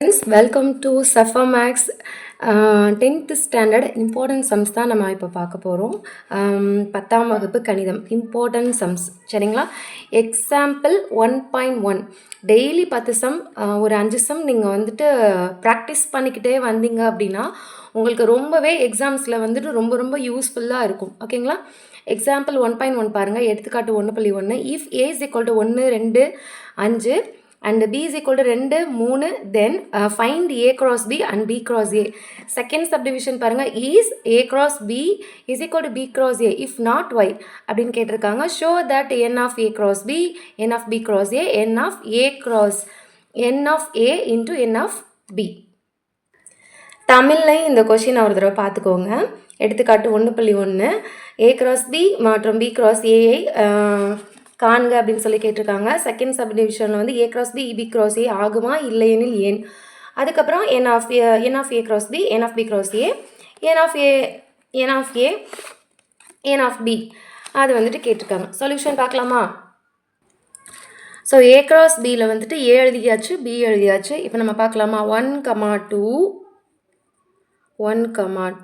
Friends, welcome to Safamax 10th standard important sums தான் நம்ம இப்போ பார்க்க போகிறோம். 10ஆம் வகுப்பு கணிதம் இம்பார்ட்டன்ட் சம்ஸ் சரிங்களா. எக்ஸாம்பிள் 1.1 டெய்லி 10 சம் ஒரு 5 சம் நீங்கள் வந்துட்டு ப்ராக்டிஸ் பண்ணிக்கிட்டே வந்தீங்க அப்படின்னா உங்களுக்கு ரொம்பவே எக்ஸாம்ஸில் வந்துட்டு ரொம்ப ரொம்ப யூஸ்ஃபுல்லாக இருக்கும். ஓகேங்களா. எக்ஸாம்பிள் 1.1 பாருங்கள். எடுத்துக்காட்டு 1.1 if A is equal to 1 2 5 and b is equal to 2 3 then find a cross b and b cross a. Second subdivision பாருங்க is a cross b is equal to b cross a if not y அப்படின்னு கேட்டிருக்காங்க. show that n of a cross b n of b cross a n of a cross n of a into n of b. தமிழில் இந்த question ஒரு தடவை பார்த்துக்கோங்க. எடுத்துக்காட்டு 1.1 a cross b மற்றும் b cross a காண்க அப்படின்னு சொல்லி கேட்டிருக்காங்க. செகண்ட் சப்டிவிஷனில் வந்து A cross B B cross A ஆகுமா இல்லையெனில் ஏன். அதுக்கப்புறம் n of A cross B n of B cross A n of A n of A n of B அது வந்துட்டு கேட்டிருக்காங்க. சொல்யூஷன் பார்க்கலாமா. ஸோ ஏ கிராஸ் பியில் வந்துட்டு ஏ எழுதியாச்சு பி எழுதியாச்சு. இப்போ நம்ம பார்க்கலாமா. 1,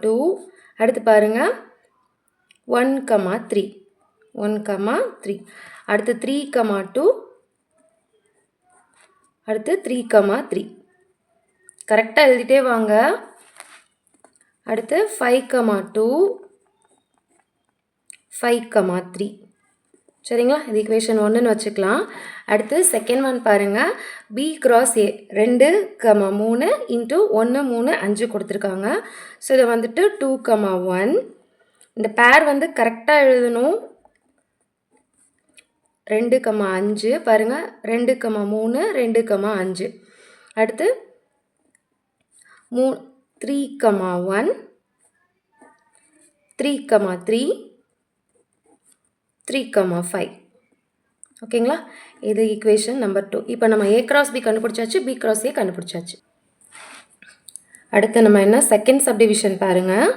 2 அடுத்து பாருங்கள் 1, 3 அடுத்து 3, 2 அடுத்து 3, 3 கரெக்டாக எழுதிட்டே வாங்க. அடுத்து 5, 2 5, 3 சரிங்களா. இது ஈக்குவேஷன் 1ன்னு வச்சுக்கலாம். அடுத்து செகண்ட் ஒன் பாருங்கள். பி கிராஸ் ஏ 2, 3 இன்ட்டு 1 3 5 கொடுத்துருக்காங்க. ஸோ இதை வந்துட்டு 2, 1 இந்த பேர் வந்து கரெக்டாக எழுதணும். 2, 5 பாருங்கள் 2, 3 2, 5 அடுத்து 3, 1 3, 3 5 ஓகேங்களா. இது ஈக்குவேஷன் நம்பர் 2. இப்போ நம்ம ஏ கிராஸ் பி கண்டுபிடிச்சாச்சு பி கிராஸ் ஏ கண்டுபிடிச்சாச்சு. அடுத்து நம்ம என்ன செகண்ட் சப்டிவிஷன் பாருங்கள்.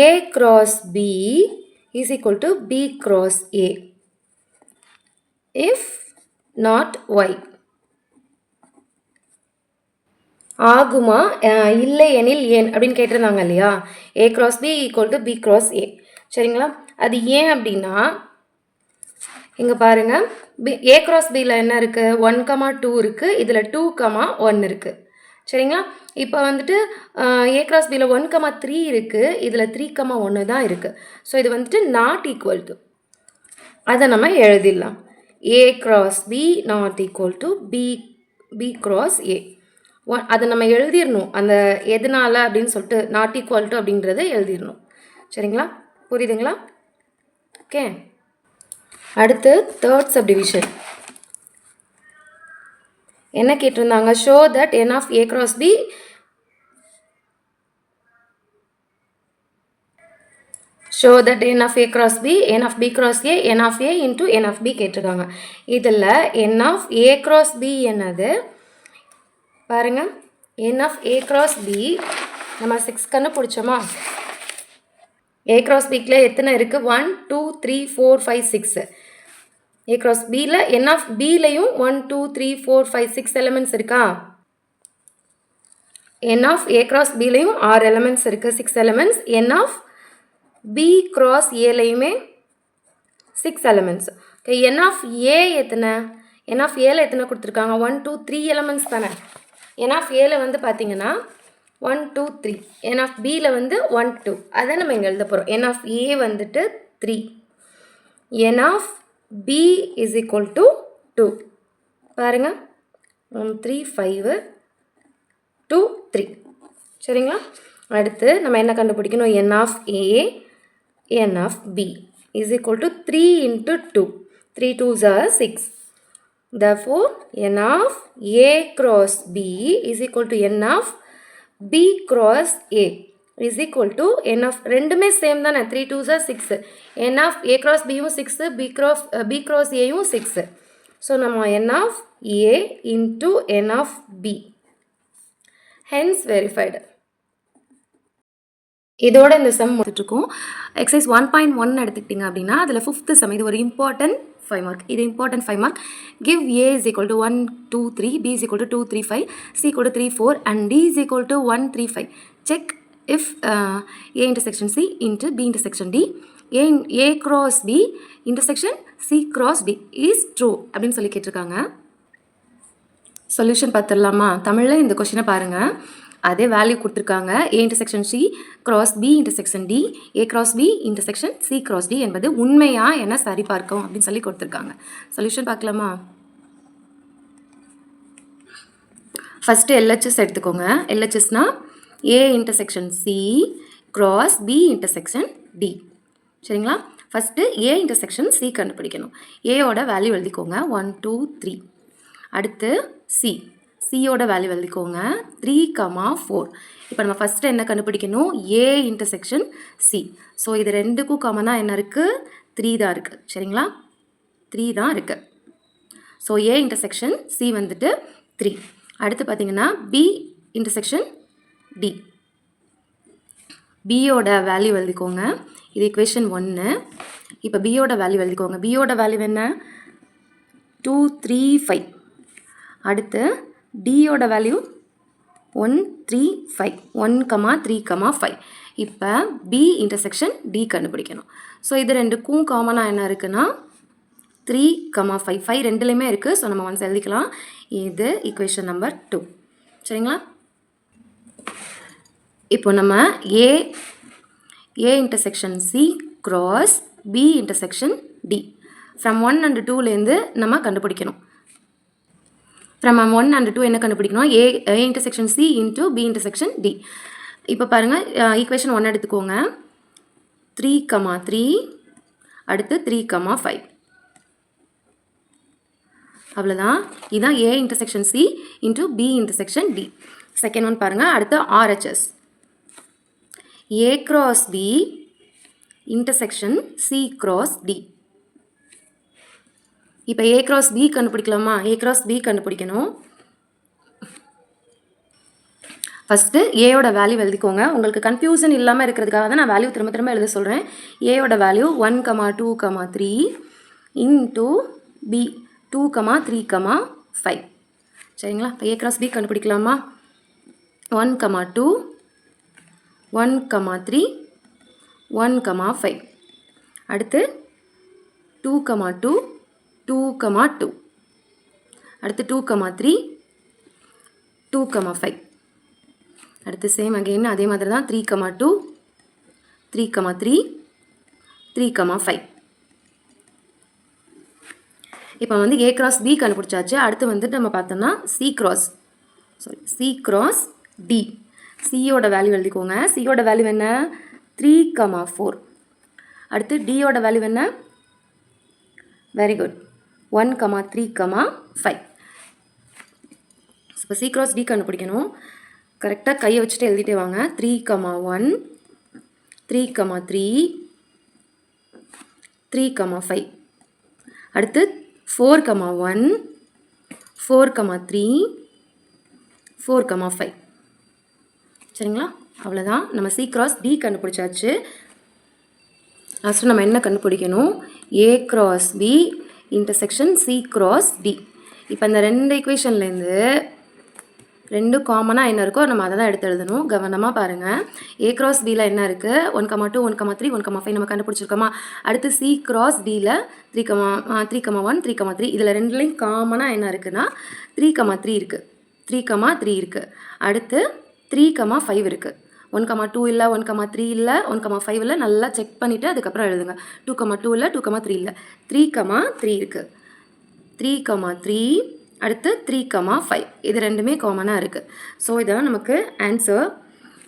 A cross B is equal to B cross A if not y ஆகுமா இல்லை எனில் ஏன் அப்படின்னு கேட்டிருந்தாங்க இல்லையா. A cross B equal to B cross A சரிங்களா. அது ஏன் அப்படின்னா இங்கே பாருங்கள் ஏ கிராஸ் பியில் என்ன இருக்குது 1, 2 இருக்குது. இதில் 2, 1 இருக்குது சரிங்களா. இப்போ வந்துட்டு ஏ கிராஸ் பியில் 1, 3 இருக்குது. இதில் 3, 1 தான் இருக்குது. ஸோ இது வந்துட்டு நாட் ஈக்குவல் டு அதை நம்ம எழுதிடலாம். A cross B not equal to B cross A. அதை நம்ம எழுதிடணும். அந்த எதனால அப்படின்னு சொல்லிட்டு நாட் ஈக்குவல் டு அப்படின்றத எழுதிடணும் சரிங்களா. புரியுதுங்களா. ஓகே. அடுத்து தேர்ட் சப்டிவிஷன் என்ன கேட்டிருந்தாங்க. Show that n of A cross B show that n of A cross B n of B cross A n of A into n of B கேட்டிருக்காங்க. இதில் n of A cross B என்னது பாருங்க. n of A cross B நம்ம 6 கண்டுபிடிச்சோமா. A cross Bக்குள்ள எத்தனை இருக்குது 1 2 3 4 5 6. A cross Bயில் n of Bலையும் 1 2 3 4 5 6 elements இருக்கா. n of A cross Bலையும் 6 elements இருக்குது 6 elements. n of B cross ஏலையுமே 6 elements. Okay. n of A எத்தனை n of Aல எத்தனை கொடுத்துருக்காங்க 1 2 3 எலிமெண்ட்ஸ் தானே. n of Aல வந்து பார்த்தீங்கன்னா 1 2 3 n of Bல வந்து 1 2 அதை நம்ம இங்கே எழுத போகிறோம். n of A வந்துட்டு 3 n of B is equal to 2 பாருங்கள் 3 5 2 3 சரிங்களா. அடுத்து நம்ம என்ன கண்டுபிடிக்கணும். n of A n of B is equal to 3 into 2. 3 2s are 6. Therefore, n of A cross B is equal to n of B cross A is equal to n of ரெண்டுமே same தானே. 3 2s are 6. n of A cross Bயும் 6 B cross Aயும் 6. So நம்ம n of A into n of B hence verified. இதோட இந்த some முடிச்சுட்ருக்கோம். Exercise 1.1 எடுத்துக்கிட்டிங்க அப்படின்னா அதில் 5th some இது ஒரு important 5 mark. இது important 5 mark. Give A is equal to 1, 2, 3, B is equal to 2, 3, 5, C equal to 3, 4 and D is equal to 1, 3, 5. Check if A intersection C into B intersection D, A cross B intersection C cross D is true அப்படின்னு சொல்லி கேட்டிருக்காங்க. Solution பார்த்துடலாமா? தமிழில் இந்த கொஷினை பாருங்கள். அதே value கொடுத்துருக்காங்க. A intersection C cross B intersection D, A cross B intersection C cross D என்பது உண்மையா என சரி பார்க்கவும் அப்படின்னு சொல்லி கொடுத்துருக்காங்க. சொல்யூஷன் பார்க்கலாமா? ஃபஸ்ட்டு LHS எடுத்துக்கோங்க. LHSனா A intersection C cross B intersection D. சரிங்களா? ஃபஸ்ட்டு A intersection C கண்டுபிடிக்கணும். Aயோட வேல்யூ எழுதிக்கோங்க 1, 2, 3. அடுத்து C, சியோட வேல்யூ எழுதிக்கோங்க 3, 4. இப்போ நம்ம ஃபஸ்ட்டு என்ன கண்டுபிடிக்கணும்? A intersection C. ஸோ இது ரெண்டுக்கும் காமனாக என்ன இருக்குது? 3 தான் இருக்குது. சரிங்களா? 3 தான் இருக்குது. ஸோ A intersection C வந்துட்டு 3. அடுத்து பார்த்தீங்கன்னா B intersection D. பியோட வேல்யூ எழுதிக்கோங்க. இது equation 1. இப்போ பியோட வேல்யூ எழுதிக்கோங்க. பியோட வேல்யூ என்ன? 2, 3, 5. அடுத்து டியோட வேல்யூ 1, 3, 5. 1, 3, 5. இப்போ பி இன்டர்செக்ஷன் டி கண்டுபிடிக்கணும். ஸோ இது ரெண்டுக்கும் காமனாக என்ன இருக்குன்னா 3, 5. 5 ரெண்டுலேயுமே இருக்குது. ஸோ நம்ம ஒன்ஸ் எழுதிக்கலாம். இது ஈக்குவேஷன் நம்பர் 2. சரிங்களா? இப்போ நம்ம A intersection C cross B intersection D from 1 and 2லேருந்து நம்ம கண்டுபிடிக்கணும். ஃப்ரம் 1 and 2 என்ன கண்டுபிடிக்கணும்? A intersection C into B intersection D. இப்போ பாருங்கள், ஈக்குவேஷன் 1 எடுத்துக்கோங்க. 3, 3, அடுத்து 3, 5. அவ்வளோதான். இதுதான் A intersection C into B intersection D. Second one பாருங்கள். அடுத்து RHS A cross B intersection C cross D. இப்போ A cross B கண்டுபிடிக்கலாமா? A cross B கண்டுபிடிக்கணும். ஃபஸ்ட்டு ஏயோட வேல்யூ எழுதிக்கோங்க. உங்களுக்கு கன்ஃபியூஷன் இல்லாமல் இருக்கிறதுக்காக தான் நான் வேல்யூ திரும்ப எழுத சொல்கிறேன். ஏயோட வேல்யூ 1, 2, 3 இன்ட்டு B 2, 3, 5. சரிங்களா? இப்போ A cross B கண்டுபிடிக்கலாமா? 1, 2, 1, 3, 1, 5. அடுத்து 2, 2, 2, 2. அடுத்து 2, 3, 2, 5. அடுத்து சேம் அகெயின் அதே மாதிரி தான் 3, 2, 3, 3, 3, 5. இப்போ வந்து A cross B கண்டுபிடிச்சாச்சு. அடுத்து வந்துட்டு நம்ம பார்த்தோம்னா C cross D. சியோட வேல்யூ எழுதிக்கோங்க. சியோட வேல்யூ என்ன? 3, 4. அடுத்து டியோட வேல்யூ என்ன? Very good 1, 3, 5. இப்போ C cross D கண்டுபிடிக்கணும். கரெக்டாக கையை வச்சுட்டு எழுதிட்டே வாங்க. 3, 1, 3, 3, 3, 5. அடுத்து 4, 1, 4, 3, 4, 5. சரிங்களா? அவ்வளோதான். நம்ம C cross D கண்டுபிடிச்சாச்சு. லாஸ்ட்டு நம்ம என்ன கண்டுபிடிக்கணும்? A cross B intersection C cross D. இப்போ இந்த ரெண்டு ஈக்குவேஷன்லேருந்து ரெண்டு காமனாக என்ன இருக்கோ நம்ம அதை தான் எடுத்து எழுதணும். கவனமாக பாருங்கள். A cross Bயில் என்ன இருக்குது? 1, 2, 1, 3, 1, 5 நம்ம கண்டுபிடிச்சிருக்கோமா? அடுத்து C cross Dயில் 3, 1, 3, 3. இதில் ரெண்டுலேயும் காமனாக என்ன இருக்குன்னா 3, 3 இருக்குது. 3, 3 இருக்குது. அடுத்து 3, 5 இருக்குது. 1, 2 இல்லை, 1, 3 இல்லை, 1, 5 இல்லை. நல்லா செக் பண்ணிவிட்டு அதுக்கப்புறம் எழுதுங்க. 2, 2 இல்லை, 2, 3 இல்லை. 3, 3 இருக்குது. 3, 3, அடுத்து 3, 5. இது ரெண்டுமே காமனாக இருக்குது. ஸோ இதான் நமக்கு ஆன்சர்.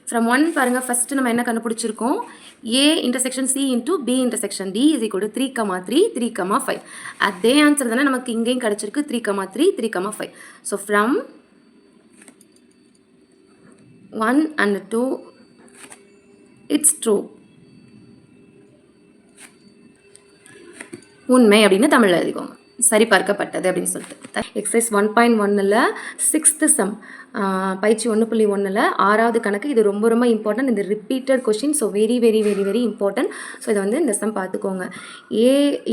ஃப்ரம் 1 பாருங்கள். ஃபஸ்ட்டு நம்ம என்ன கண்டுபிடிச்சிருக்கோம்? A intersection C into B intersection D is equal to 3, 3, 3, 5. அதே ஆன்சர் தானே நமக்கு இங்கேயும் கிடச்சிருக்கு. 3, 3, 3, 5. So from 1 and 2 it's true. உண்மை அப்படின்னு தமிழில் எழுதிக்கோங்க. சரிபார்க்கப்பட்டது அப்படின்னு சொல்லிட்டு. எக்ஸசைஸ் 1.1ல் 6th சம் பயிற்சி 1.1ல் 6வது கணக்கு. இது ரொம்ப ரொம்ப இம்பார்ட்டன்ட். இந்த repeated question. So very very very very important. So இதை வந்து இந்த சம் பார்த்துக்கோங்க.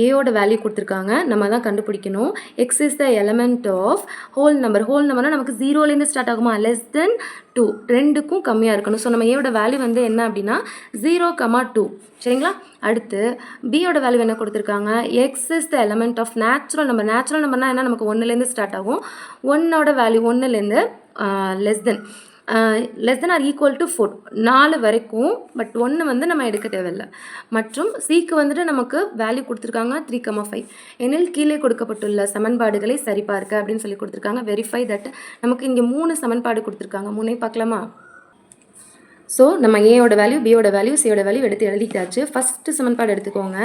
ஏயோட வேல்யூ கொடுத்துருக்காங்க, நம்ம தான் கண்டுபிடிக்கணும். X is the element of whole number. Whole நம்பர்னால் நமக்கு 0லேருந்து ஸ்டார்ட் ஆகுமா, <2 2க்கும் கம்மியாக இருக்கணும். ஸோ நம்ம ஏயோட வேல்யூ வந்து என்ன அப்படின்னா 0,2. சரிங்களா? அடுத்து பியோட வேல்யூ என்ன கொடுத்துருக்காங்க, x is the element of natural number. Natural நம்பர்னால் என்ன, நமக்கு 1லேருந்து ஸ்டார்ட் ஆகும். 1ஓட வேல்யூ 1லேருந்து less than or equal to 4, 4 வரைக்கும். பட் 1 வந்து நம்ம எடுக்க தேவையில்லை. மற்றும் சிக்கு வந்துட்டு நமக்கு வேல்யூ கொடுத்துருக்காங்க 3,5. எனில் கீழே கொடுக்கப்பட்டுள்ள சமன்பாடுகளை சரிபார்க்க அப்படின்னு சொல்லி கொடுத்துருக்காங்க. Verify that. நமக்கு இங்கே 3 சமன்பாடு கொடுத்துருக்காங்க. 3 பார்க்கலாமா? ஸோ நம்ம ஏயோட வேல்யூ, பியோட வேல்யூ, சியோட வேல்யூ எடுத்து எழுதிட்டாச்சு. ஃபஸ்ட்டு சமன்பாடு எடுத்துக்கோங்க.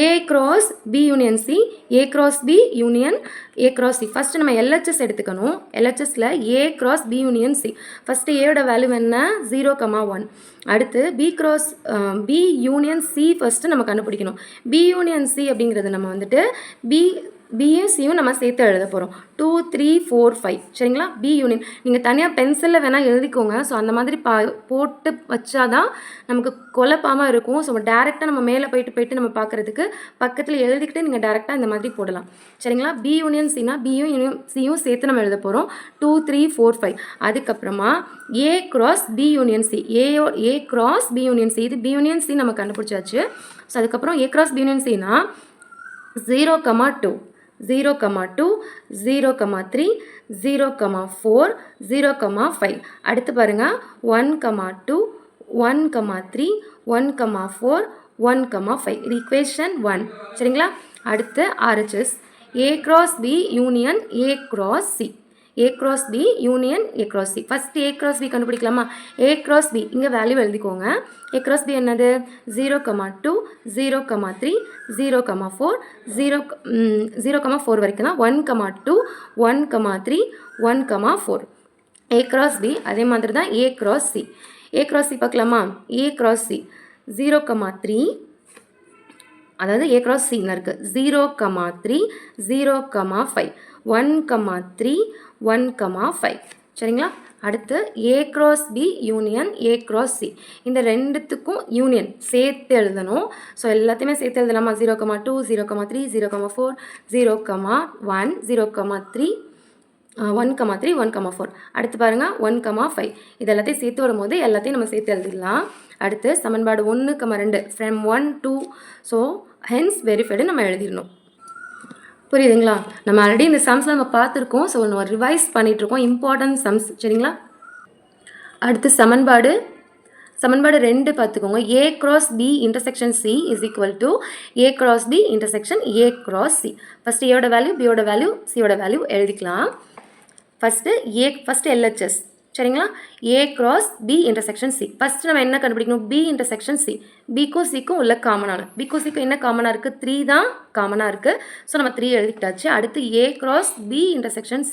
A cross B union C, A cross B union A cross C. First நம்ம எல்ஹெச்எஸ் எடுத்துக்கணும். எல்ஹெச்எஸில் A cross B union C. First ஏயோட வேல்யூ என்ன, 0,1. அடுத்து பி யூனியன் சி ஃபஸ்ட்டு நம்ம கண்டுபிடிக்கணும். பி யூனியன் சி அப்படிங்கிறது நம்ம வந்துட்டு பியும் சியும் நம்ம சேர்த்து எழுத போகிறோம். 2 3 4 5. சரிங்களா? பி யூனியன் நீங்கள் தனியாக பென்சிலில் வேணால் எழுதிக்கோங்க. ஸோ அந்த மாதிரி போட்டு வச்சாதான் நமக்கு குழப்பாமல் இருக்கும். ஸோ டேரெக்டாக நம்ம மேலே போயிட்டு நம்ம பார்க்குறதுக்கு பக்கத்தில் எழுதிக்கிட்டு நீங்கள் டேரெக்டாக இந்த மாதிரி போடலாம். சரிங்களா? பி யூனியன் சினா பியும் சியும் சேர்த்து நம்ம எழுத போகிறோம். 2 3 4 5. அதுக்கப்புறமா A cross B union C. A cross B union C. இது பி யூனியன் சி நம்ம கண்டுபிடிச்சாச்சு. ஸோ அதுக்கப்புறம் ஏ கிராஸ் பி யூனியன் சினா 0,2, 0,2, 0,3, 0,4, 0,5. அடுத்து பாருங்கள் 1,2, 1,3, 1,4, 1,5. இது ஈக்குவேஷன் 1. சரிங்களா? அடுத்து RHS A cross B union A cross C. A cross B union A cross C. First A cross B கண்டுபிடிக்கலாமா? A cross B இங்கே வேல்யூ எழுதிக்கோங்க. A cross B என்னது, 0,2, 0,3, 0,4, 0,4 வரைக்கும் தான். 1,2, 1,3, 1,4. A cross B அதே மாதிரி தான் A cross C. A cross C பார்க்கலாமா? A cross C 0,3, அதாவது A cross C இருக்குது 0,3, 0,5, 1,3, 1,5. சரிங்களா? அடுத்து A cross B union A cross C. இந்த ரெண்டுத்துக்கும் யூனியன் சேர்த்து எழுதணும். ஸோ எல்லாத்தையுமே சேர்த்து எழுதலாமா? 0,2, 0,3, 0,4, 0,1, 0,3, 1,3, 1,4. அடுத்து பாருங்கள் 1,5. இது எல்லாத்தையும் சேர்த்து வரும்போது எல்லாத்தையும் நம்ம சேர்த்து எழுதிடலாம். அடுத்து சமன்பாடு 1,2 from 1 to. So hence verified நம்ம எழுதிடணும். புரியுதுங்களா? நம்ம ஆல்ரெடி இந்த சம்ஸ்லாம் நம்ம பார்த்துருக்கோம். ஸோ நம்ம ரிவைஸ் பண்ணிகிட்ருக்கோம் இம்பார்ட்டன்ட் சம்ஸ். சரிங்களா? அடுத்து சமன்பாடு 2 பார்த்துக்கோங்க. A cross B intersection C is equal to A cross B intersection A cross C. First ஏயோட வேல்யூ, பியோட வேல்யூ, சியோட வேல்யூ எழுதிக்கலாம். First LHS. சரிங்களா? A cross B intersection C. ஃபஸ்ட்டு நம்ம என்ன கண்டுபிடிக்கணும், B intersection C. பிக்கும் சிக்கும் உள்ள காமனான, பிக்கும் சிக்கும் என்ன காமனாக இருக்குது, 3 தான் காமனாக இருக்குது. ஸோ நம்ம 3 எழுதிக்கிட்டாச்சு. அடுத்து A cross B intersection C.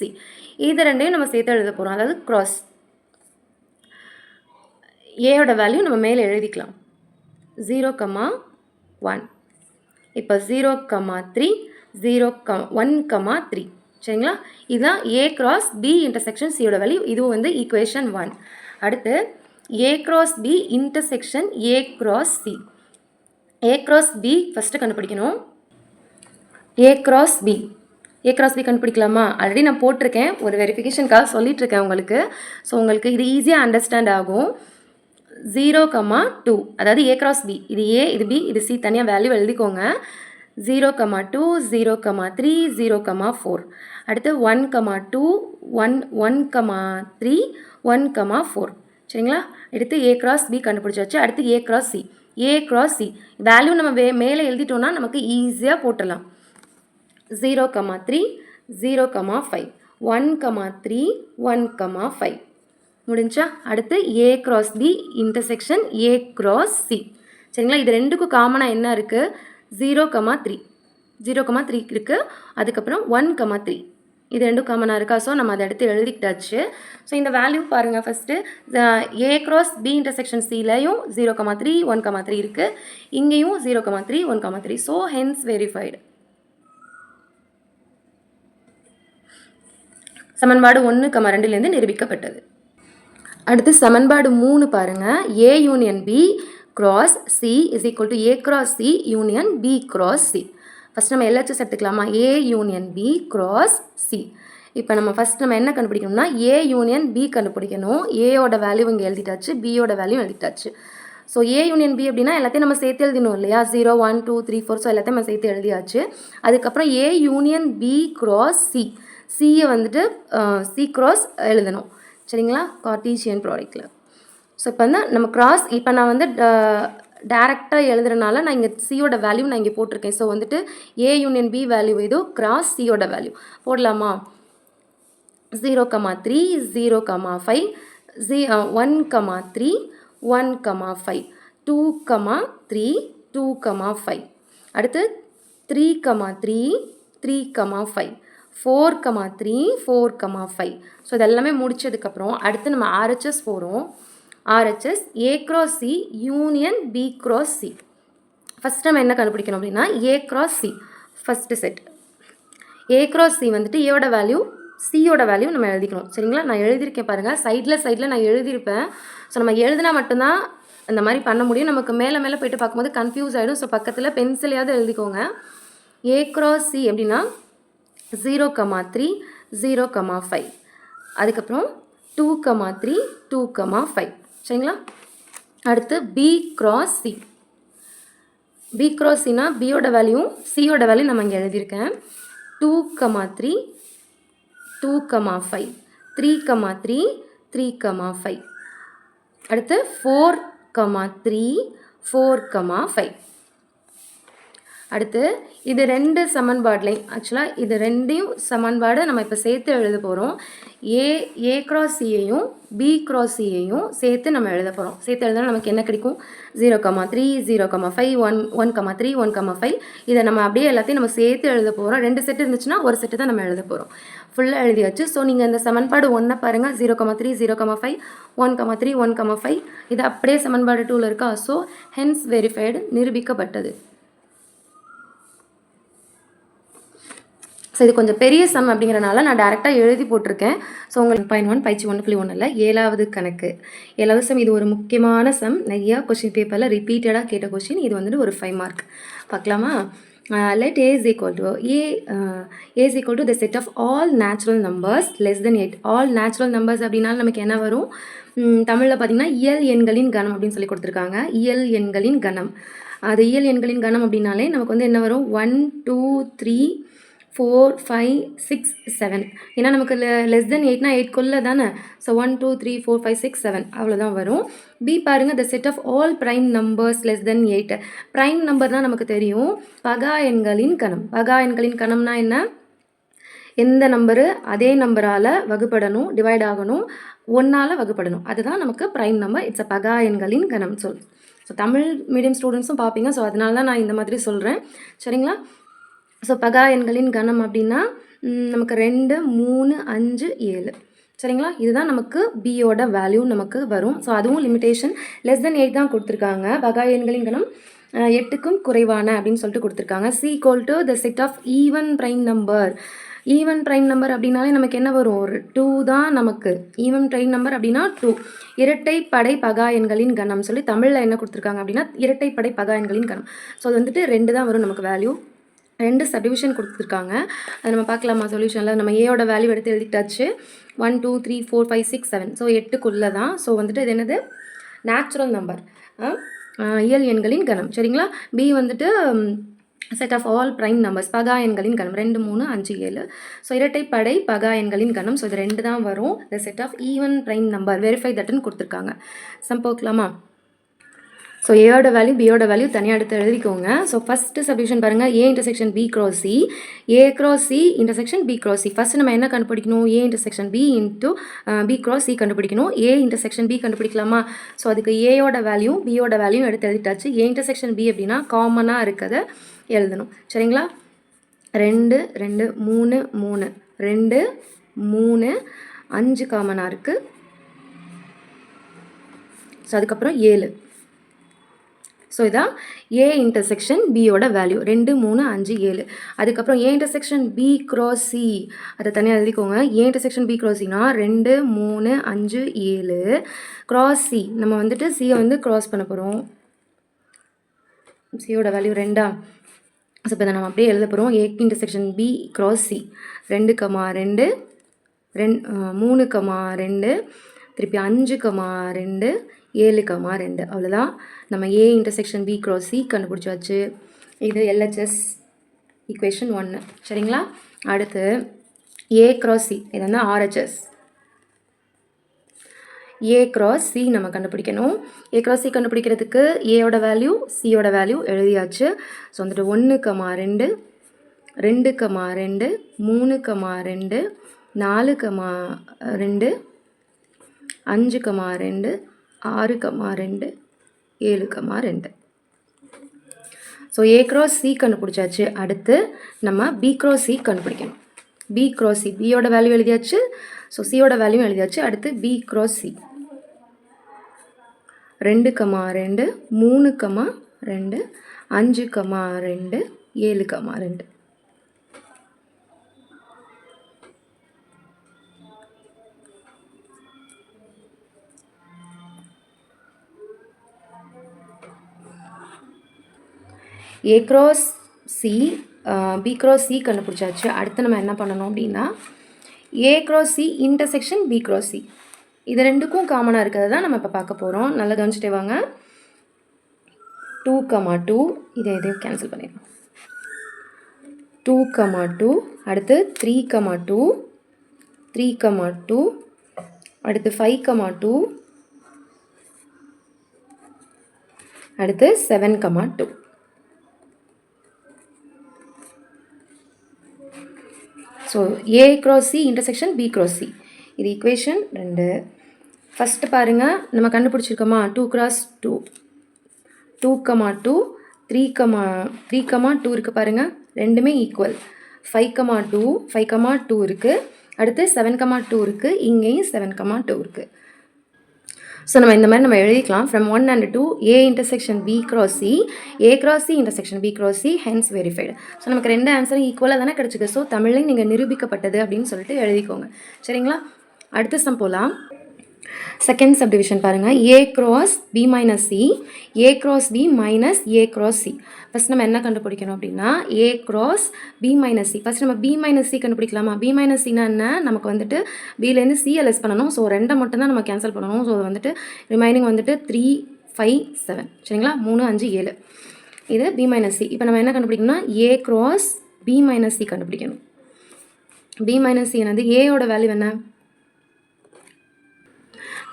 இது ரெண்டையும் நம்ம சேர்த்து எழுத போகிறோம். அதாவது cross. ஏயோட வேல்யூ நம்ம மேலே எழுதிக்கலாம் 0,1. இப்போ 0,3, 1,3. சரிங்களா? இதுதான் A cross B intersection Cயோட வேல்யூ. இதுவும் வந்து ஈக்குவேஷன் 1. அடுத்து A cross B intersection A cross C. A cross B first கண்டுபிடிக்கணும். A cross B கண்டுபிடிக்கலாமா? ஆல்ரெடி நான் போட்டிருக்கேன், ஒரு வெரிஃபிகேஷனுக்காக சொல்லிகிட்ருக்கேன் உங்களுக்கு. ஸோ உங்களுக்கு இது ஈஸியாக அண்டர்ஸ்டாண்ட் ஆகும். 0,2 அதாவது A cross B. இது A, இது B, இது C தனியாக வேல்யூ எழுதிக்கோங்க. 0,2, 0,3, 0,4. அடுத்து 1,2, 1,3, 1,4. சரிங்களா? அடுத்து A cross B கண்டுபிடிச்சாச்சு. அடுத்து A cross C. A cross C value நம்ம மேலே எழுதிட்டோம்னா நமக்கு ஈஸியாக போட்டுடலாம். 0,3, 0,5, 1,3, 1,5. முடிஞ்சா? அடுத்து A cross B intersection A cross C. சரிங்களா? இது ரெண்டுக்கும் காமனாக என்ன இருக்குது, 0,3 இருக்குது. அதுக்கப்புறம் 1,3 இது ரெண்டும் காமனாக இருக்கா? ஸோ நம்ம அதை எடுத்து எழுதிக்கிட்டாச்சு. ஸோ இந்த வேல்யூ பாருங்கள். First A cross B intersection Cலையும் 0,3, 1,3 இருக்குது. இங்கேயும் 0,3, 1,3. So hence verified. சமன்பாடு 1,2 நிரூபிக்கப்பட்டது. அடுத்து சமன்பாடு 3 பாருங்க. A union B cross C is equal to A cross C union B cross C. First நம்ம LHS எடுத்துக்கலாமா? A union B cross C. இப்போ நம்ம ஃபஸ்ட் நம்ம என்ன கண்டுபிடிக்கணும்னா A யூனியன் B கண்டுபிடிக்கணும். ஏயோட வேல்யூ இங்கே எழுதிட்டாச்சு, பியோட வேல்யூ எழுதிட்டாச்சு. ஸோ A யூனியன் B அப்படின்னா எல்லாத்தையும் நம்ம சேர்த்து எழுதினோம் இல்லையா? 0 1 2 3 4 ஸோ எல்லாத்தையும் நம்ம சேர்த்து எழுதியாச்சு. அதுக்கப்புறம் A union B cross C. சியை வந்துட்டு C cross எழுதணும். சரிங்களா? கார்ட்டீசியன் ப்ராடக்டில். ஸோ இப்போ வந்து நம்ம கிராஸ் இப்போ நான் வந்து டேரெக்டாக எழுதுறதுனால நான் இங்கே சியோட வேல்யூ நான் இங்கே போட்டிருக்கேன். ஸோ வந்துட்டு A யூனியன் B வேல்யூ ஏதோ கிராஸ் சியோட வேல்யூ போடலாமா? 0,3 0,5 1,3 1,5 2,3 2,5 அடுத்து 3,3 3,5 4,3 4,5. ஸோ இதெல்லாமே முடிச்சதுக்கப்புறம் அடுத்து நம்ம RHS போகிறோம். RHS A cross C union B cross C. First நம்ம என்ன கண்டுபிடிக்கணும் அப்படின்னா A cross C first set. A cross C வந்துட்டு ஏயோட வேல்யூ சியோட வேல்யூ நம்ம எழுதிக்கணும். சரிங்களா? நான் எழுதியிருக்கேன் பாருங்கள், சைடில் நான் எழுதியிருப்பேன். ஸோ நம்ம எழுதினா மட்டும்தான் இந்த மாதிரி பண்ண முடியும். நமக்கு மேலே போய்ட்டு பார்க்கும்போது கன்ஃபியூஸ் ஆகிடும். ஸோ பக்கத்தில் பென்சிலையாவது எழுதிக்கோங்க. A cross C எப்படின்னா 0,3 0,5 அதுக்கப்புறம் 2,3 2,5. சரிங்களா? அடுத்து B cross C. B cross Cனா பியோட வேல்யூ சியோட வேல்யூ நம்ம இங்கே எழுதியிருக்கேன். 2,3 2,5 3,3 3,5 அடுத்து 4,3 4,5. அடுத்து இது ரெண்டு சமன்பாடுலையும் ஆக்சுவலாக இது ரெண்டையும் சமன்பாடு நம்ம இப்போ சேர்த்து எழுத போகிறோம். A cross Cயையும் B cross Cயையும் சேர்த்து நம்ம எழுத போகிறோம். சேர்த்து எழுதினா நமக்கு என்ன கிடைக்கும்? 0,3 0,5 1,3 1,5. இதை நம்ம அப்படியே எல்லாத்தையும் நம்ம சேர்த்து எழுத போகிறோம். 2 செட்டு இருந்துச்சுன்னா ஒரு செட்டு தான் நம்ம எழுத போகிறோம். ஃபுல்லாக எழுதியாச்சு. ஸோ நீங்கள் இந்த சமன்பாடு 1 பாருங்கள். 0,3 0,5 1,3 1,5 இது அப்படியே சமன்பாடு 2ல் இருக்கா? ஸோ ஹென்ஸ் வெரிஃபைடு நிரூபிக்கப்பட்டது. ஸோ இது கொஞ்சம் பெரிய சம் அப்படிங்கிறனால நான் டேரெக்டாக எழுதி போட்டிருக்கேன். ஸோ உங்களுக்கு 0.1 பயிற்சி 1.1 7வது கணக்கு 7வது சம். இது ஒரு முக்கியமான சம். நிறையா கொஷின் பேப்பரில் ரிப்பீட்டடாக கேட்ட கொஷின். இது வந்துட்டு ஒரு 5 மார்க். பார்க்கலாமா? let A is equal to the set of all natural numbers less than 8. all natural numbers அப்படின்னா நமக்கு என்ன வரும்? தமிழில் பார்த்தீங்கன்னா இயல் எண்களின் கணம் அப்படின்னு சொல்லி கொடுத்துருக்காங்க. இயல் எண்களின் கணம். அது இயல் எண்களின் கணம் அப்படின்னாலே நமக்கு வந்து என்ன வரும்? 1 2 3 4 5 6 7. ஏன்னா நமக்கு லெஸ் தென் 8னா 8 தானே. ஸோ 1 2 3 4 5 6 7 அவ்வளோதான் வரும். பி பாருங்கள், the set of all prime numbers less than 8. Prime number தான் நமக்கு தெரியும். பகா எண்களின் கணம். பகா எண்களின் கணம்னா என்ன? எந்த நம்பரு அதே நம்பரால் வகுப்படணும், டிவைட் ஆகணும், 1ஆல் வகுப்படணும். அதுதான் நமக்கு ப்ரைம் நம்பர். இட்ஸ் அ பகா எண்களின் கணம் சொல். ஸோ தமிழ் மீடியம் ஸ்டூடெண்ட்ஸும் பார்ப்பீங்க. ஸோ அதனால தான் நான் இந்த மாதிரி சொல்கிறேன். சரிங்களா? ஸோ பகா எண்களின் கணம் அப்படின்னா நமக்கு 2 3 5 7. சரிங்களா? இதுதான் நமக்கு பியோட வேல்யூ நமக்கு வரும். ஸோ அதுவும் லிமிட்டேஷன் லெஸ் தென் 8 தான் கொடுத்துருக்காங்க. பகா எண்களின் கணம் 8க்கும் குறைவான அப்படின்னு சொல்லிட்டு கொடுத்துருக்காங்க. C equal to the set of even prime number. Even prime number அப்படின்னாலே நமக்கு என்ன வரும்? ஒரு 2 தான் நமக்கு. ஈவன் ப்ரைம் நம்பர் அப்படின்னா 2. இரட்டைப்படை பகா எண்களின் கணம் சொல்லி தமிழில் என்ன கொடுத்துருக்காங்க அப்படின்னா இரட்டைப்படை பகா எண்களின் கணம். ஸோ அது வந்துட்டு 2 தான் வரும் நமக்கு வேல்யூ. 2 சப்டிவிஷன் கொடுத்துருக்காங்க. அதை நம்ம பார்க்கலாமா? சொல்யூஷனில் நம்ம ஏயோட வேல்யூ எடுத்து எழுதிட்டாச்சு. 1 2 3 4 5 6 7. ஸோ 8க்குள்ளே தான். ஸோ வந்துட்டு இது என்னது? நேச்சுரல் நம்பர், இயல் எண்களின் கணம். சரிங்களா? பி வந்துட்டு set of all prime numbers பகா எண்களின் கணம் 2 3 5 7. ஸோ இரட்டைப்படை பகா எண்களின் கணம். ஸோ இது 2 தான் வரும். The set of even prime number verify தட்டுன்னு கொடுத்துருக்காங்க. சம் பார்க்கலாமா? ஸோ ஏயோட வேல்யூ பியோட வேல்யூ தனியாக எடுத்து எழுதிக்கோங்க. ஸோ ஃபஸ்ட்டு சப்டிவிஷன் பாருங்கள். A intersection B cross C, A cross C intersection B cross C. First நம்ம என்ன கண்டுபிடிக்கணும்? A intersection B into B cross C கண்டுபிடிக்கணும். ஏ இன்டர்செக்ஷன் பி கண்டுபிடிக்கலாமா? ஸோ அதுக்கு ஏயோட வேல்யூ பியோட வேல்யூ எடுத்து எழுதிட்டாச்சு. ஏ இன்டர்செக்ஷன் பி அப்படின்னா காமனாக இருக்கிறத எழுதணும். சரிங்களா? 2 2 3 3 2 3 5 காமனாக இருக்குது. ஸோ அதுக்கப்புறம் 7 ஸோ இதான் ஏ இன்டர்செக்ஷன் பியோட வேல்யூ 2 3 5 7. அதுக்கப்புறம் A intersection B cross C அதை தனியாக எழுதிக்கோங்க. ஏ இன்டர்செக்ஷன் பி க்ராஸ் சினா 2 3 5 7 க்ராஸ் சி நம்ம வந்துட்டு சியை வந்து க்ராஸ் பண்ண போகிறோம். சியோட வேல்யூ 2. ஸோ இப்போ நம்ம அப்படியே எழுத போகிறோம். A intersection B cross C 2 2 3 2 திருப்பி 5 2 7 2. அவ்வளோதான், நம்ம A intersection B cross C கண்டுபிடிச்சாச்சு. இது எல்ஹெச்எஸ் ஈக்குவேஷன் 1. சரிங்களா? அடுத்து ஏ க்ராஸ் சி, இது வந்து ஆர்ஹெச்எஸ். ஏ க்ராஸ் சி நம்ம கண்டுபிடிக்கணும். ஏ க்ராஸ் சி கண்டுபிடிக்கிறதுக்கு ஏயோட வேல்யூ சியோட வேல்யூ எழுதியாச்சு. ஸோ வந்துட்டு 1 2 2 2 3 2 4 2 5 2 6 2 7 2. ஸோ ஏ க்ராஸ் சி கண்டுபிடிச்சாச்சு. அடுத்து நம்ம பி க்ராஸ் சி கண்டுபிடிக்கணும். பி க்ராஸ் சி, பியோட வேல்யூ எழுதியாச்சு. ஸோ சியோட வேல்யூ எழுதியாச்சு. அடுத்து B cross C 2 2 3 2 5 2 7 2. A cross C B cross C கண்டுபிடிச்சாச்சு. அடுத்து நம்ம என்ன பண்ணணும் அப்படின்னா A cross C intersection B cross C, இது ரெண்டுக்கும் காமனாக இருக்கிறது தான் நம்ம இப்போ பார்க்க போகிறோம். நல்லா கவனிச்சுட்டே வாங்க. 2 2 இதையும் கேன்சல் பண்ணிடலாம். 2 2 அடுத்து 3 2 3 2 அடுத்து 5 2 அடுத்து 7 2. So A cross C intersection B cross C, இது ஈக்குவேஷன் 2. ஃபஸ்ட்டு பாருங்கள், நம்ம கண்டுபிடிச்சிருக்கோமா 2 × 2 2 2 3 2 இருக்குது பாருங்கள், ரெண்டுமே ஈக்குவல். 5 2 5 2 இருக்குது. அடுத்து 7 2 இருக்குது. இங்கேயும் 7 2 இருக்குது. ஸோ நம்ம இந்த மாதிரி நம்ம எழுதிக்கலாம். From 1 and 2 A intersection B cross C, A cross C intersection B cross C, hence verified. So நமக்கு ரெண்டு ஆன்சரும் ஈக்குவலாக தானே கிடச்சிது. ஸோ தமிழில் நீங்கள் நிரூபிக்கப்பட்டது அப்படின்னு சொல்லிட்டு எழுதிக்கோங்க. சரிங்களா? அடுத்த சம் போகலாம். செகண்ட் சப்டிவிஷன் பாருங்கள். A cross B minus C, A cross B minus A cross C. First நம்ம என்ன கண்டுபிடிக்கணும் அப்படின்னா A cross B minus C. First நம்ம பி மைனஸ் சி கண்டுபிடிக்கலாமா? பி மைனஸ் சின்னா என்ன? நமக்கு வந்துட்டு பிலேருந்து சியை லெஸ் பண்ணணும். ஸோ 2 மட்டும் தான் நம்ம கேன்சல் பண்ணணும். ஸோ வந்துட்டு ரிமைனிங் வந்துட்டு 3 5 7. சரிங்களா? 3 5 7. இது பி மைனஸ் சி. இப்போ நம்ம என்ன கண்டுபிடிக்கணும்னா A cross B minus C கண்டுபிடிக்கணும். பி மைனஸ் சி என்னது? ஏயோட வேல்யூ என்ன?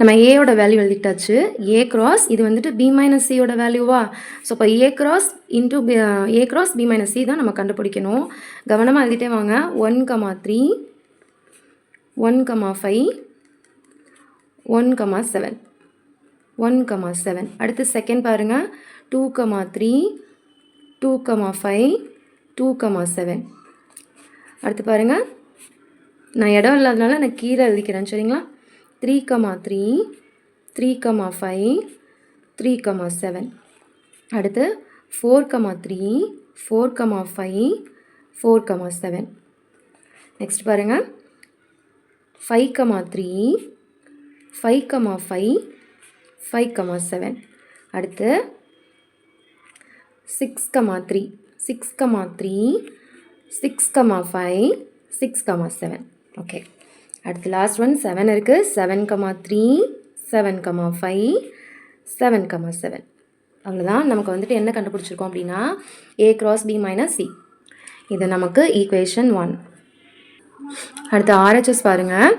நம்ம ஏயோட வேல்யூ எழுதிட்டாச்சு. ஏ க்ராஸ் இது வந்துட்டு பி மைனஸ் சியோட வேல்யூவா? ஸோ இப்போ A cross into A cross B minus C தான் நம்ம கண்டுபிடிக்கணும். கவனமாக எழுதிட்டே வாங்க. 1 3 1 5 1 7 1 7. அடுத்து செகண்ட் பாருங்கள். 2 3 2 5 2 7. அடுத்து பாருங்கள், நான் இடம் இல்லாதனால நான் கீழே எழுதிக்கிறேன். சரிங்களா? 3 3 3 5 3 7. அடுத்து 4 3 4 5 4 7. நெக்ஸ்ட் பாருங்கள் 5 3 5 5 5 7. அடுத்து 6 3 6 3 6 5 6 7. ஓகே. அடுத்து லாஸ்ட் ஒன் 7 இருக்குது. 7 3 7 5 7 7. அவ்வளோதான். நமக்கு வந்துட்டு என்ன கண்டுபிடிச்சிருக்கோம் அப்படின்னா A cross B minus C. இது நமக்கு ஈக்குவேஷன் 1. அடுத்து ஆர்ஹெச்எஸ் பாருங்கள்.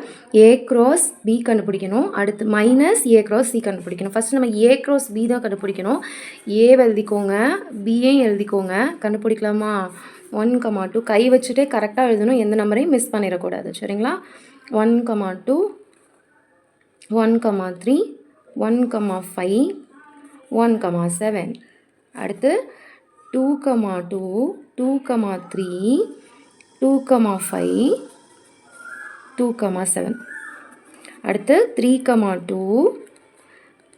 ஏ க்ராஸ் பி கண்டுபிடிக்கணும். அடுத்து மைனஸ் ஏ க்ராஸ் சி கண்டுபிடிக்கணும். ஃபஸ்ட்டு நம்ம ஏ க்ராஸ் பி தான் கண்டுபிடிக்கணும். ஏ எழுதிக்கோங்க, பியையும் எழுதிக்கோங்க. கண்டுபிடிக்கலாமா? 1 2 கை வச்சுட்டே கரெக்டாக எழுதணும். எந்த நம்பரையும் மிஸ் பண்ணிடக்கூடாது. சரிங்களா? 1 2 1 3 1 5 1 7. அடுத்து 2 2 2 3 2 5 2 7. அடுத்து 3 2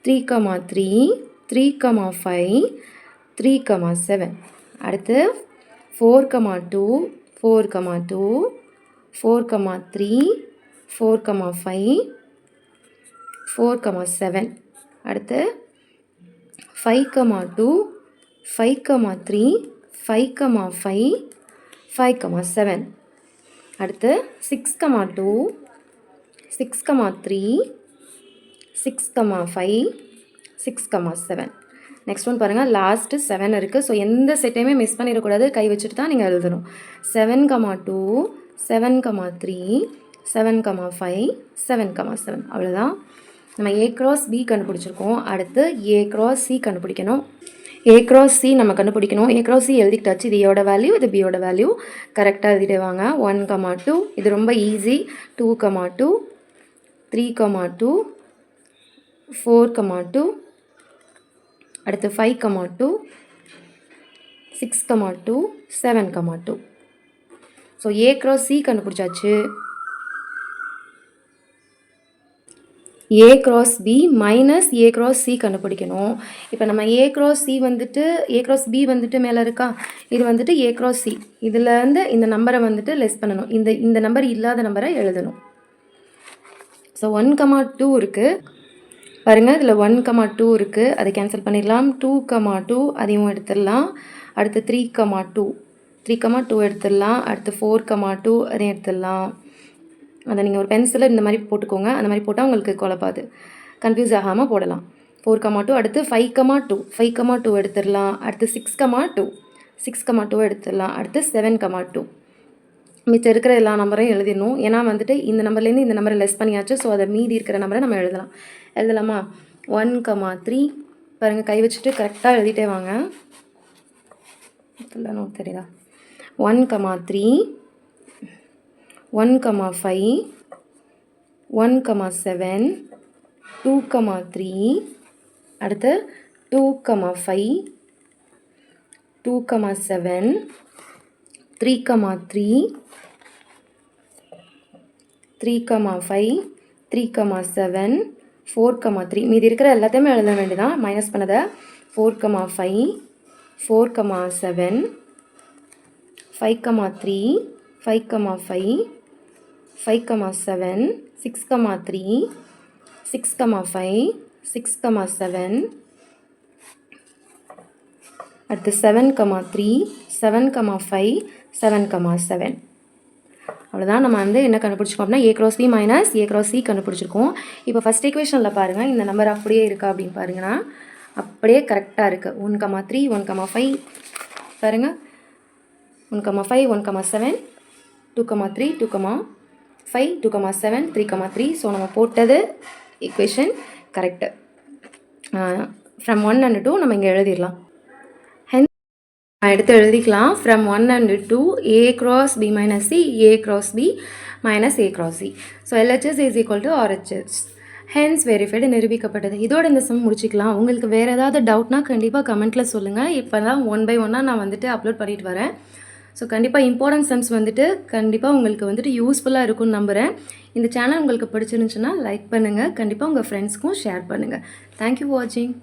3 3 3,5 3,7 அடுத்து 4,2 4,2 4,3 4,5 4,7 அடுத்து 5,2 5,3 5,5 5,7 அடுத்து 6,2 6,3 6,5 6,7 நெக்ஸ்ட் ஒன் பாருங்கள் லாஸ்ட்டு 7 இருக்குது. ஸோ எந்த செட்டையுமே மிஸ் பண்ணிடக்கூடாது, கை வச்சுட்டு தான் நீங்கள் எழுதணும். 7,2 7,3 7,5 7,7 அவ்வளோதான். நம்ம A cross B கண்டுபிடிச்சிருக்கோம். அடுத்து A cross C கண்டுபிடிக்கணும். A cross C நம்ம கண்டுபிடிக்கணும். A cross C எழுதிக்கிட்டாச்சு. இது Aயோட வேல்யூ, இது Bயோட வேல்யூ கரெக்டாக எழுதிட்டு வாங்க. 1,2 இது ரொம்ப ஈஸி. 2,2 3,2 4,2 அடுத்து 5,2 6,2 7,2 ஸோ A cross C கண்டுபிடிச்சாச்சு. A cross B minus A cross C கண்டுபிடிக்கணும். இப்போ நம்ம A cross C வந்துட்டு A cross B வந்துட்டு மேலே இருக்கா, இது வந்துட்டு A cross C. இதில் வந்து இந்த நம்பரை வந்துட்டு லெஸ் பண்ணணும், இந்த நம்பர் இல்லாத நம்பரை எழுதணும். ஸோ 1,2 இருக்குது பாருங்கள், இதில் 1,2 இருக்குது, அதை கேன்சல் பண்ணிடலாம். 2,2 அதையும் எடுத்துடலாம். அடுத்து 3,2 3,2 எடுத்துடலாம். அடுத்து 4,2 அதையும் எடுத்துடலாம். அதை நீங்கள் ஒரு பென்சிலில் இந்த மாதிரி போட்டுக்கோங்க, அந்த மாதிரி போட்டால் உங்களுக்கு குழப்பாது, கன்ஃபியூஸ் ஆகாமல் போடலாம். 4,2 அடுத்து 5,2 5,2 எடுத்துடலாம். அடுத்து 6,2 6,2 எடுத்துடலாம். அடுத்து 7,2 மிச்சம் இருக்கிற எல்லா நம்பரையும் எழுதிடணும். ஏன்னா வந்துட்டு இந்த நம்பர்லேருந்து இந்த நம்பரை லெஸ் பண்ணியாச்சு. ஸோ அதை மீதி இருக்கிற நம்பரை நம்ம எழுதலாமா. 1,3 பாருங்கள், கை வச்சுட்டு கரெக்டாக எழுதிட்டே வாங்க. நோட் தெரியுதா. 1,3 1,5 1,7 2,3 அடுத்து 2,5 2,7 3,3 3,5 3,7 4,3 மீதி இருக்கிற எல்லாத்தையுமே எழுத வேண்டியதான், மைனஸ் பண்ணதை. 4,5 4,7 5,3 5,5 5,7 6,3 6,5 6,7 அடுத்து 7,3 7,5 7,7 அவ்வளோதான். நம்ம வந்து என்ன கண்டுபிடிச்சிருக்கோம் அப்படின்னா A cross B minus A cross C கண்டுபிடிச்சிருக்கோம். இப்போ ஃபஸ்ட் ஈக்குவேஷனில் பாருங்கள், இந்த நம்பர் அப்படியே இருக்கா அப்படின்னு பாருங்கன்னா அப்படியே கரெக்டாக இருக்குது. 1,3 1,5 பாருங்கள், 1,5 1,7 2,3 2,5 2,7 3,3 ஸோ நம்ம போட்டது ஈக்குவேஷன் கரெக்டு. ஃப்ரம் 1 and 2 நம்ம இங்கே எழுதிடலாம். எடுத்து எழுதிக்கலாம். From 1 and 2 A cross B minus C A cross B minus A cross C. So LHS is equal to RHS. Hence verified நிரூபிக்கப்பட்டது. இதோட இந்த சம் முடிச்சிக்கலாம். உங்களுக்கு வேறு ஏதாவது டவுட்னா கண்டிப்பாக கமெண்ட்டில் சொல்லுங்கள். இப்போ தான் 1 by 1 நான் வந்துட்டு அப்லோட் பண்ணிட்டு வரேன். ஸோ கண்டிப்பாக இம்பார்ட்டன்ட் சம்ஸ் வந்துட்டு கண்டிப்பாக உங்களுக்கு வந்துட்டு யூஸ்ஃபுல்லாக இருக்கும்னு நம்புகிறேன். இந்த சேனல் உங்களுக்கு பிடிச்சிருந்துச்சுன்னா லைக் பண்ணுங்கள், கண்டிப்பாக உங்கள் ஃப்ரெண்ட்ஸ்க்கும் ஷேர் பண்ணுங்கள். தேங்க்யூ ஃபார் வாட்சிங்.